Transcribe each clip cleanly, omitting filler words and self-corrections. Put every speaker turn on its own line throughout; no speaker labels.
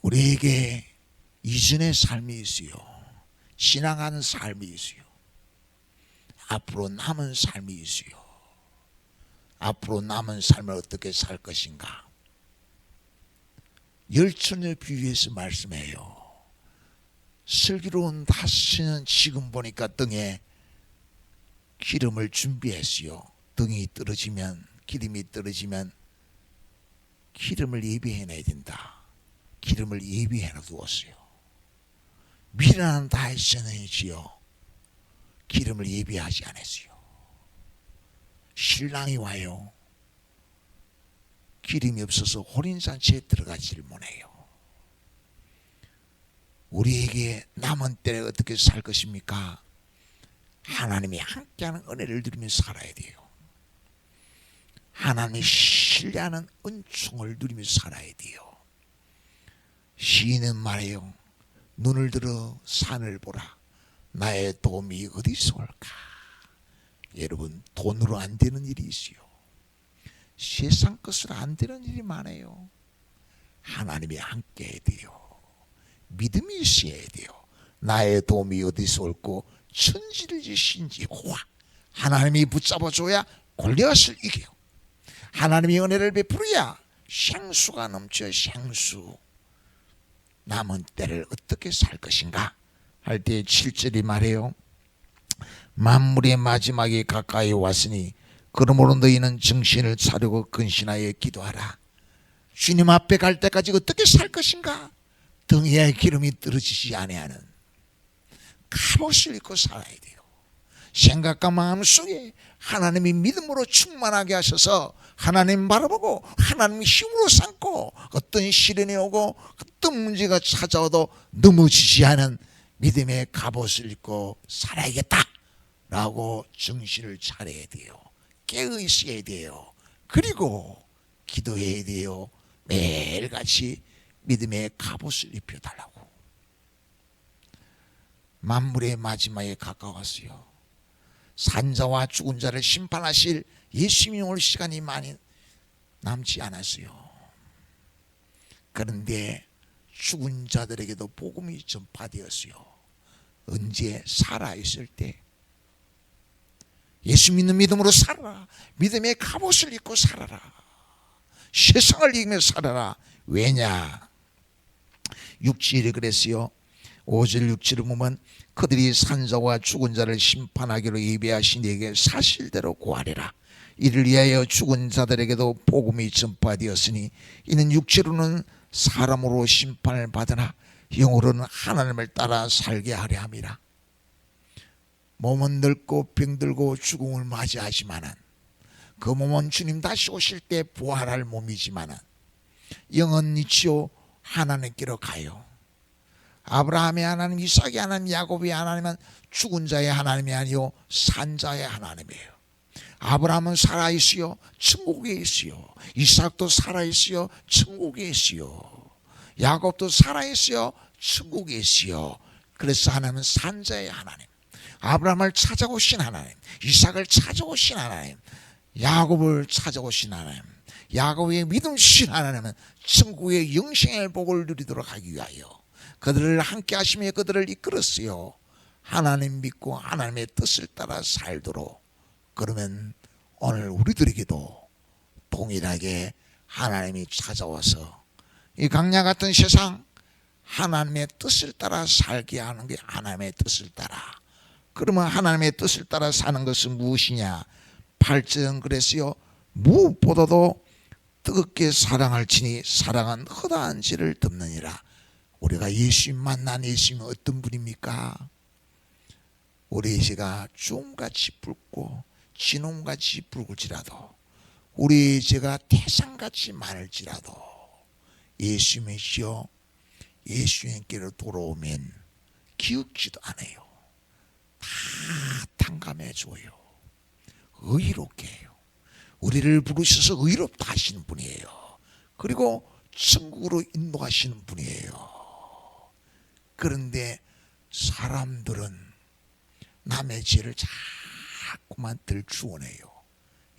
우리에게 이전의 삶이 있어요. 지나가는 삶이 있어요. 앞으로 남은 삶이 있어요. 앞으로 남은 삶을 어떻게 살 것인가. 열천을 비유해서 말씀해요. 슬기로운 다시는 지금 보니까 등에 기름을 준비했어요. 등이 떨어지면, 기름이 떨어지면 기름을 예비해놔야 된다. 기름을 예비해 두었어요. 미련한 다시는지요, 기름을 예비하지 않았어요. 신랑이 와요. 기름이 없어서 혼인잔치에 들어가지를 못해요. 우리에게 남은 때에 어떻게 살 것입니까? 하나님이 함께하는 은혜를 누리며 살아야 돼요. 하나님이 신뢰하는 은총을 누리며 살아야 돼요. 시인은 말해요. 눈을 들어 산을 보라. 나의 도움이 어디서 올까? 여러분, 돈으로 안 되는 일이 있어요. 세상 것으로 안 되는 일이 많아요. 하나님이 함께 해야 돼요. 믿음이 있어야 돼요. 나의 도움이 어디서 올고 천지를 지신 여호와, 하나님이 붙잡아줘야 골리앗을 이겨요. 하나님이 은혜를 베풀어야 생수가 넘쳐. 생수. 남은 때를 어떻게 살 것인가 할 때 7절이 말해요. 만물의 마지막이 가까이 왔으니 그러므로 너희는 정신을 차리고 근신하여 기도하라. 주님 앞에 갈 때까지 어떻게 살 것인가? 등에 기름이 떨어지지 아니하는 갑옷을 입고 살아야 돼요. 생각과 마음속에 하나님이 믿음으로 충만하게 하셔서 하나님 바라보고 하나님 힘으로 삼고 어떤 시련이 오고 어떤 문제가 찾아와도 넘어지지 않은 믿음의 갑옷을 입고 살아야겠다라고 정신을 차려야 돼요. 깨어 있어야 돼요. 그리고 기도해야 돼요. 매일같이 믿음의 갑옷을 입혀달라고. 만물의 마지막에 가까웠어요. 산자와 죽은 자를 심판하실 예수님이 올 시간이 많이 남지 않았어요. 그런데 죽은 자들에게도 복음이 전파되었어요. 언제? 살아있을 때. 예수 믿는 믿음으로 살아라. 믿음의 갑옷을 입고 살아라. 세상을 이기며 살아라. 왜냐? 6절에 그랬어요. 5절 6절을 보면 그들이 산자와 죽은 자를 심판하기로 예비하신 이에게 사실대로 구하리라. 이를 위하여 죽은 자들에게도 복음이 전파되었으니 이는 육체로는 사람으로 심판을 받으나 영으로는 하나님을 따라 살게 하려 함이라. 몸은 늙고 병들고 죽음을 맞이하지만은 그 몸은 주님 다시 오실 때 부활할 몸이지만은 영은 이치요 하나님께로 가요. 아브라함의 하나님, 이삭의 하나님, 야곱의 하나님은 죽은 자의 하나님이 아니요 산 자의 하나님이에요. 아브라함은 살아있어요. 천국에 있어요. 이삭도 살아있어요. 천국에 있어요. 야곱도 살아있어요. 천국에 있어요. 그래서 하나님은 산 자의 하나님, 아브라함을 찾아오신 하나님, 이삭을 찾아오신 하나님, 야곱을 찾아오신 하나님, 야곱의 믿음 주신 하나님은 천국의 영생의 복을 누리도록 하기 위하여 그들을 함께 하시며 그들을 이끌었어요. 하나님 믿고 하나님의 뜻을 따라 살도록. 그러면 오늘 우리들에게도 동일하게 하나님이 찾아와서 이 강야 같은 세상 하나님의 뜻을 따라 살게 하는 게 하나님의 뜻을 따라. 그러면 하나님의 뜻을 따라 사는 것은 무엇이냐? 8절은 그랬어요. 무엇보다도 뜨겁게 사랑할지니 사랑은 허다한 죄를 덮느니라. 우리가 예수님 만난 예수님은 어떤 분입니까? 우리의 죄가 쫌같이 붉고 진홍같이 붉을지라도, 우리의 죄가 태산같이 많을지라도 예수님이시여 예수님께로 돌아오면 기웃지도 않아요. 다 탕감해 줘요. 의롭게 해요. 우리를 부르셔서 의롭다 하시는 분이에요. 그리고 천국으로 인도하시는 분이에요. 그런데 사람들은 남의 죄를 자꾸만 들추어내요.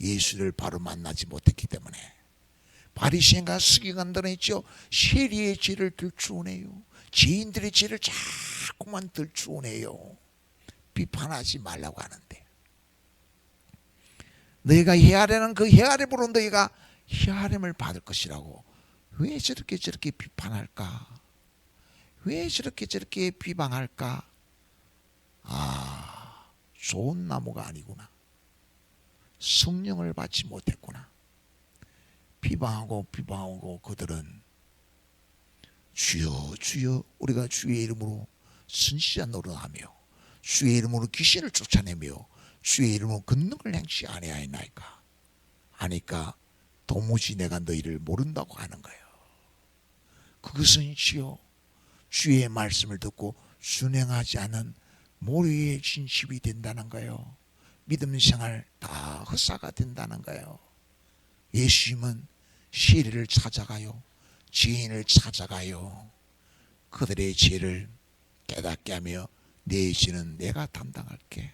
예수를 바로 만나지 못했기 때문에. 바리새인과 서기관들은 있죠, 세리의 죄를 들추어내요. 죄인들의 죄를 자꾸만 들추어내요. 비판하지 말라고 하는데, 너희가 헤아리는 그 헤아림으로 너희가 헤아림을 받을 것이라고. 왜 저렇게 비판할까? 왜 저렇게 비방할까? 좋은 나무가 아니구나. 성령을 받지 못했구나. 비방하고 그들은 주여 주여 우리가 주의 이름으로 선지자 노릇하며 주의 이름으로 귀신을 쫓아내며 주의 이름으로 권능을 행치 아니하였나이까 하니까 도무지 내가 너희를 모른다고 하는 거예요. 그것은 주여 주의 말씀을 듣고 순행하지 않은 모르의 진심이 된다는 거예요. 믿음 생활 다 헛사가 된다는 거예요. 예수님은 세리를 찾아가요. 죄인을 찾아가요. 그들의 죄를 깨닫게 하며 내 죄는 내가 담당할게.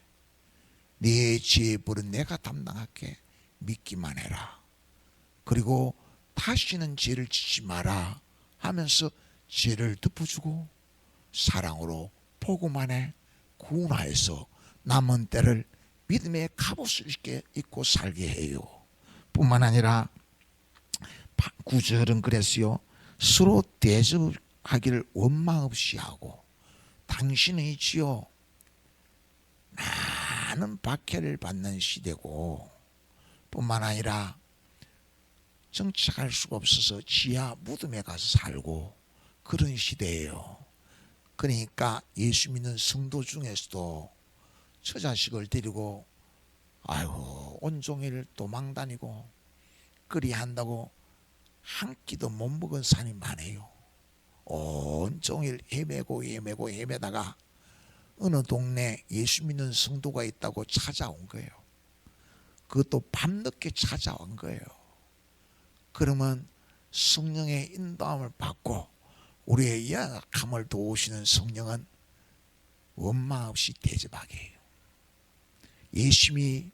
내 죄의 벌은 내가 담당할게. 믿기만 해라. 그리고 다시는 죄를 짓지 마라 하면서 죄를 덮어주고 사랑으로 복음 안에 구원하여서 남은 때를 믿음의 갑옷을 입고 살게 해요. 뿐만 아니라 9절은 그랬어요. 서로 대접하기를 원망 없이 하고, 당신은 있지요, 많은 박해를 받는 시대고, 뿐만 아니라 정착할 수가 없어서 지하 무덤에 가서 살고 그런 시대예요. 그러니까 예수 믿는 성도 중에서도 처자식을 데리고 온종일 도망다니고 그리한다고 한 끼도 못 먹은 산이 많아요. 온종일 헤매다가 어느 동네 예수 믿는 성도가 있다고 찾아온 거예요. 그것도 밤늦게 찾아온 거예요. 그러면 성령의 인도함을 받고 우리의 연약함을 도우시는 성령은 원망 없이 대접하게 해요. 예수님이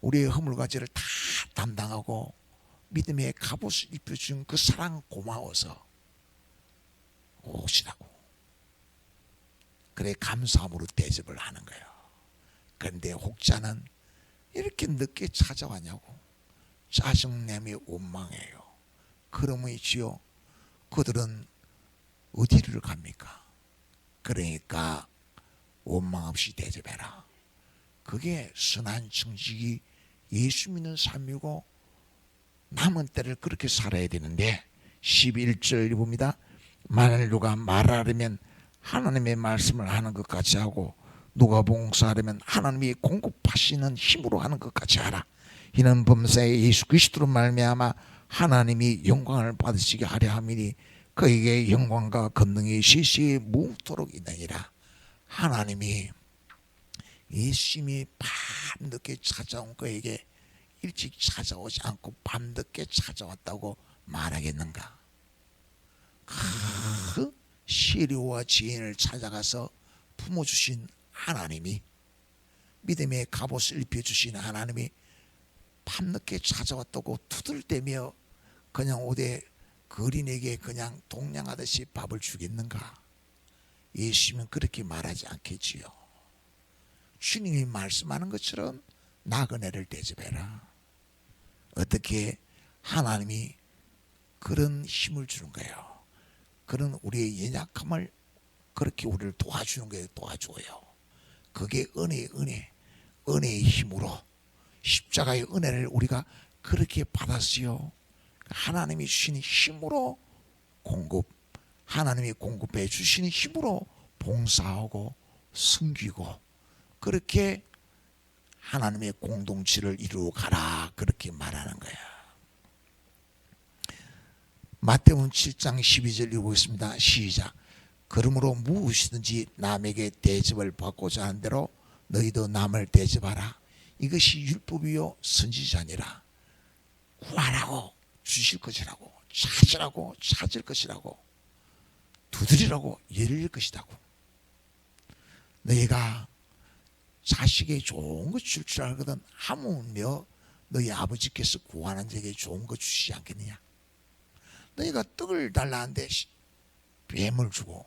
우리의 허물과 죄를 다 담당하고 믿음의 갑옷을 입혀준 그 사랑 고마워서 오시라고. 그래 감사함으로 대접을 하는 거예요. 그런데 혹자는 이렇게 늦게 찾아왔냐고 짜증내며 원망해요. 그러면이지요, 그들은 어디를 갑니까? 그러니까 원망 없이 대접해라. 그게 선한 정직이 예수 믿는 삶이고 남은 때를 그렇게 살아야 되는데, 11절 봅니다. 만일 누가 말하려면 하나님의 말씀을 하는 것 같이 하고 누가 봉사하려면 하나님이 공급하시는 힘으로 하는 것 같이 하라. 이는 범사에 예수 그리스도로 말미암아 하나님이 영광을 받으시게 하려 함이니 그에게 영광과 권능이 시시에 무토록 있느니라. 하나님이 예수님이 밤늦게 찾아온 그에게 일찍 찾아오지 않고 밤늦게 찾아왔다고 말하겠는가? 그 시리와 지인을 찾아가서 품어주신 하나님이, 믿음의 갑옷을 입혀주신 하나님이 밤늦게 찾아왔다고 투덜대며 그냥 오대 거린에게 그냥 동냥하듯이 밥을 주겠는가? 예수님은 그렇게 말하지 않겠지요. 주님이 말씀하는 것처럼 나그네를 대접해라. 어떻게 하나님이 그런 힘을 주는 거예요. 그런 우리의 연약함을 그렇게 우리를 도와주는 거예요. 도와줘요. 그게 은혜의 힘으로, 십자가의 은혜를 우리가 그렇게 받았어요. 하나님이 주시는 힘으로 하나님이 공급해 주시는 힘으로 봉사하고 섬기고 그렇게 하나님의 공동체를 이루어 가라, 그렇게 말하는 거야. 마태복음 7장 12절 읽어보겠습니다. 시작. 그러므로 무엇이든지 남에게 대접을 받고자 하는 대로 너희도 남을 대접하라. 이것이 율법이요 선지자니라. 구하라고 주실 것이라고, 찾으라고 찾을 것이라고, 두드리라고 열릴 것이라고. 너희가 자식에 좋은 것 줄 알거든 하물며 너희 아버지께서 구하는 자에게 좋은 거 주시지 않겠느냐? 너희가 떡을 달라는데 뱀을 주고,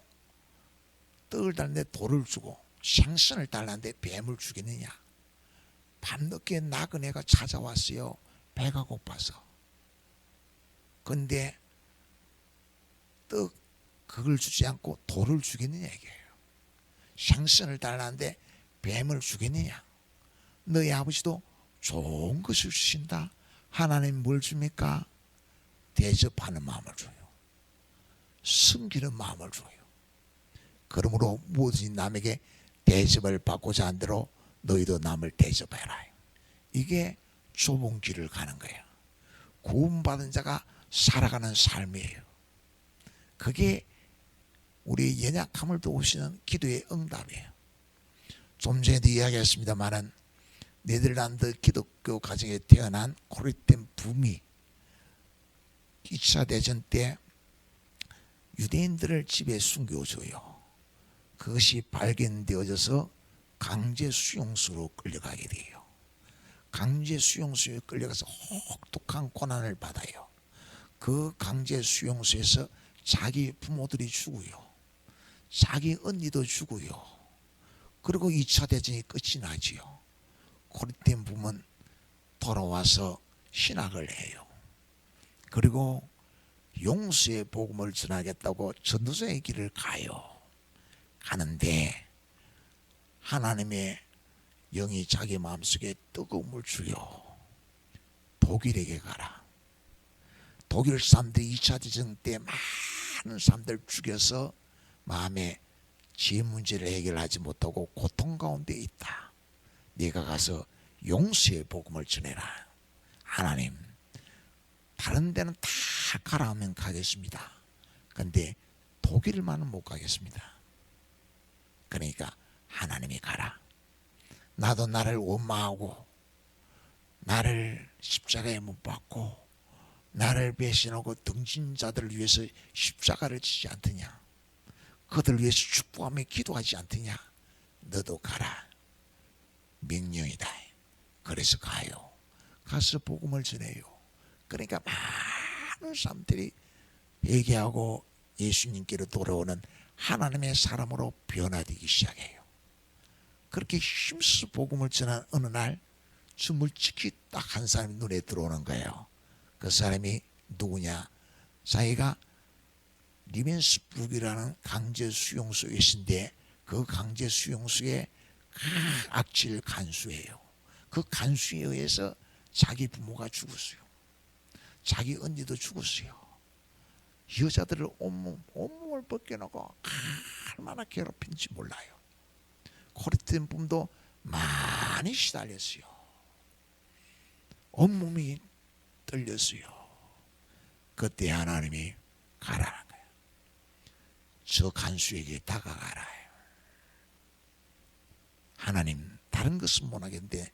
떡을 달라는데 돌을 주고, 생선을 달라는데 뱀을 주겠느냐? 밤늦게 나그네가 찾아왔어요. 배가 고파서. 근데 그걸 주지 않고 돌을 주겠느냐 이게요. 생선을 달라는데 뱀을 주겠느냐? 너희 아버지도 좋은 것을 주신다. 하나님 뭘 줍니까? 대접하는 마음을 줘요. 섬기는 마음을 줘요. 그러므로 무엇이 남에게 대접을 받고자 한 대로 너희도 남을 대접해라. 이게 좁은 길을 가는 거예요. 구원받은 자가 살아가는 삶이에요. 그게 우리의 연약함을 도우시는 기도의 응답이에요. 좀 전에도 이야기했습니다마는 네덜란드 기독교 가정에 태어난 코르텐 붐이 2차 대전 때 유대인들을 집에 숨겨줘요. 그것이 발견되어져서 강제 수용소로 끌려가게 돼요. 강제 수용소에 끌려가서 혹독한 고난을 받아요. 그 강제 수용소에서 자기 부모들이 죽어요. 자기 언니도 죽어요. 그리고 2차 대전이 끝이 나지요. 코르텐 붐은 돌아와서 신학을 해요. 그리고 용서의 복음을 전하겠다고 전도서의 길을 가요. 가는데 하나님의 영이 자기 마음속에 뜨거움을 주요. 독일에게 가라. 독일 사람들이 2차 대전 때 많은 사람들 죽여서 마음에 지 문제를 해결하지 못하고 고통 가운데 있다. 네가 가서 용서의 복음을 전해라. 하나님, 다른 데는 다 가라 하면 가겠습니다. 그런데 독일만은 못 가겠습니다. 그러니까 하나님이 가라. 나도 나를 원망하고 나를 십자가에 못 박고 나를 배신하고 등진 자들을 위해서 십자가를 지지 않더냐? 그들을 위해서 축복하며 기도하지 않더냐? 너도 가라. 명령이다. 그래서 가요. 가서 복음을 전해요. 그러니까 많은 사람들이 회개하고 예수님께로 돌아오는 하나님의 사람으로 변화되기 시작해요. 그렇게 힘써 복음을 전한 어느 날 주물치기 딱 한 사람이 눈에 들어오는 거예요. 그 사람이 누구냐? 자기가 리벤스부르크라는 강제 수용소에 있는데 그 강제 수용소에 악질 간수예요. 그 간수에 의해서 자기 부모가 죽었어요. 자기 언니도 죽었어요. 여자들을 온몸을 벗겨놓고 얼마나 괴롭힌지 몰라요. 코르텐 붐도 많이 시달렸어요. 온몸이 떨렸어요. 그때 하나님이 가라는 거예요. 저 간수에게 다가가라. 하나님, 다른 것은 못하겠는데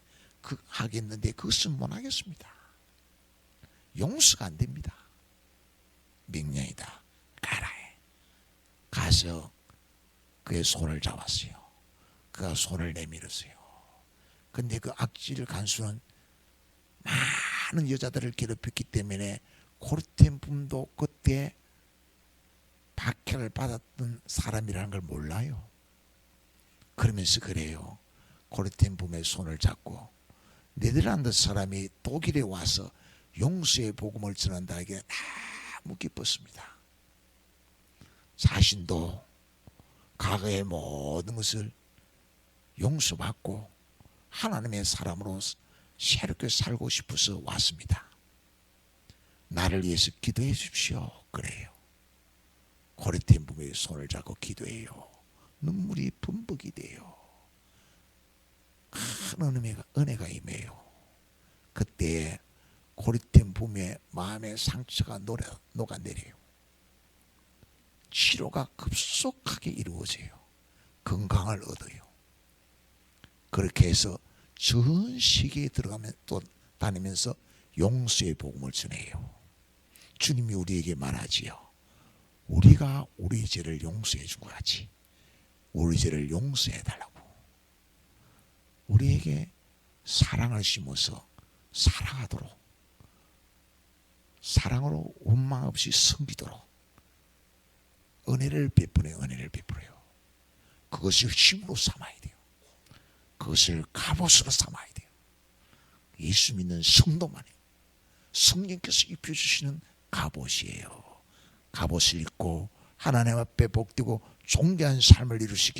하겠는데 그것은 못하겠습니다. 용서가 안 됩니다. 명령이다. 가라. 가서 그의 손을 잡았어요. 그가 손을 내밀었어요. 근데 그 악질 간수는 많은 여자들을 괴롭혔기 때문에 코르텐 붐도 그때 박해를 받았던 사람이라는 걸 몰라요. 그러면서 그래요. 코르텐 붐의 손을 잡고 네덜란드 사람이 독일에 와서 용서의 복음을 전한다기에 너무 기뻤습니다. 자신도 과거의 모든 것을 용서받고 하나님의 사람으로 새롭게 살고 싶어서 왔습니다. 나를 위해서 기도해 주십시오. 그래요. 코르텐 붐의 손을 잡고 기도해요. 눈물이 범벅이 돼요. 큰 은혜가 임해요. 그때 코르텐 붐의 마음의 상처가 녹아내려요. 치료가 급속하게 이루어져요. 건강을 얻어요. 그렇게 해서 전 세계에 들어가면 또 다니면서 용서의 복음을 전해요. 주님이 우리에게 말하지요. 우리가 우리 죄를 용서해 준 것 같이 우리 죄를 용서해 달라고. 우리에게 사랑을 심어서 사랑하도록, 사랑으로 원망 없이 섬기도록 은혜를 베푸네요. 은혜를 베풀어요. 그것을 힘으로 삼아야 돼요. 그것을 갑옷으로 삼아야 돼요. 예수 믿는 성도만이 성령께서 입혀주시는 갑옷이에요. 갑옷을 입고 하나님 앞에 복되고 존귀한 삶을 이루시기